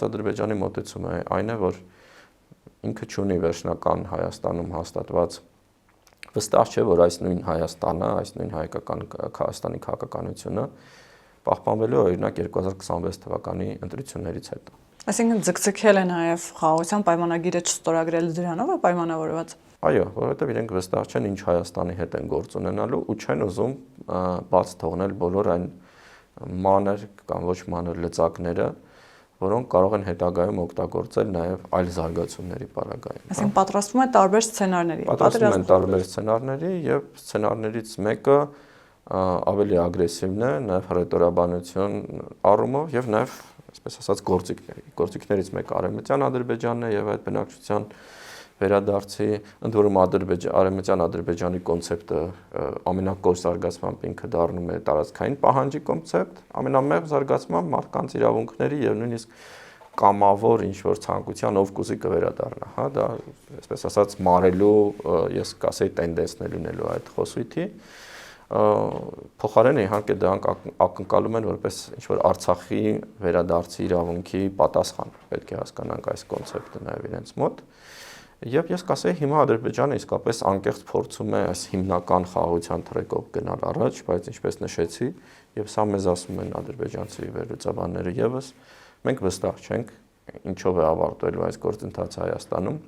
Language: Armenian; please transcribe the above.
Ադրբեջանի մոտեցումը այն է, որ ինքը չունի վերջնական Հայաստանում հաստատված վստահ չէ, որ այս նույն Հայաստանը, այս նույն Հայաստանի քաղաքականությունը պահպանվելու է օրինակ 2026 թվականի ընտրություններից հետո։ Այսինքն ձգձգել է նաև խաղաղության պայմանագիրը չստորագրել դրանով է պայմանավորված։ Այո, որովհետև իրենք վստահ չեն ինչ Հայաստանի հետ են գործ ունենալու ու չեն ուզում բաց թողնել բոլոր այն մանր կամ ոչ մանր լծակները, որոնք կարող են հետագայում օգտագործել նաև այլ զարգացումների պարագայում։ Այսինքն պատրաստվում է տարբեր սցենարների։ Պատրաստվում են տարբեր սցենարների եւ սցենարներից մեկը ավելի ագրեսիվն է, նաև հռետորաբանություն առումով եւ նաև, այսպես ասած, գործիքներից մեկը Արևմտյան Ադրբեջանն է եւ այդ բնակչության վերադարձի, ընդ որում Արևմտյան Ադրբեջանի կոնցեպտը ամենակոշ զարգացմամբ ինքը դառնում է տարածքային պահանջի կոնցեպտ, ամենամեղ զարգացմամբ մարդկանց իրավունքների եւ նույնիսկ կամավոր ինչ-որ ցանկության ով կուզի կվերադառնա, հա, դա այսպես ասած մարելու, ես կասեի տենդենսներ լինելու այդ խոսույթի, փոխարենը իհարկե դրանք ակնկալում են որպես ինչ-որ Արցախի վերադարձի իրավունքի պատասխան, պետք է հասկանանք այս կոնցեպտը նաեւ իրենց մոտ։ Եվ ես կասեի հիմա Ադրբեջանը իսկապես անկեղծ փորձում է այս հիմնական խաղաղության թրեկով գնալ առաջ, բայց ինչպես նշեցի, եւ սա մեզ ասում են ադրբեջանցի վերլուծաբանները եւս, մենք վստահ չենք ինչով է ավարտվելու այս գործընթացը Հայաստանում։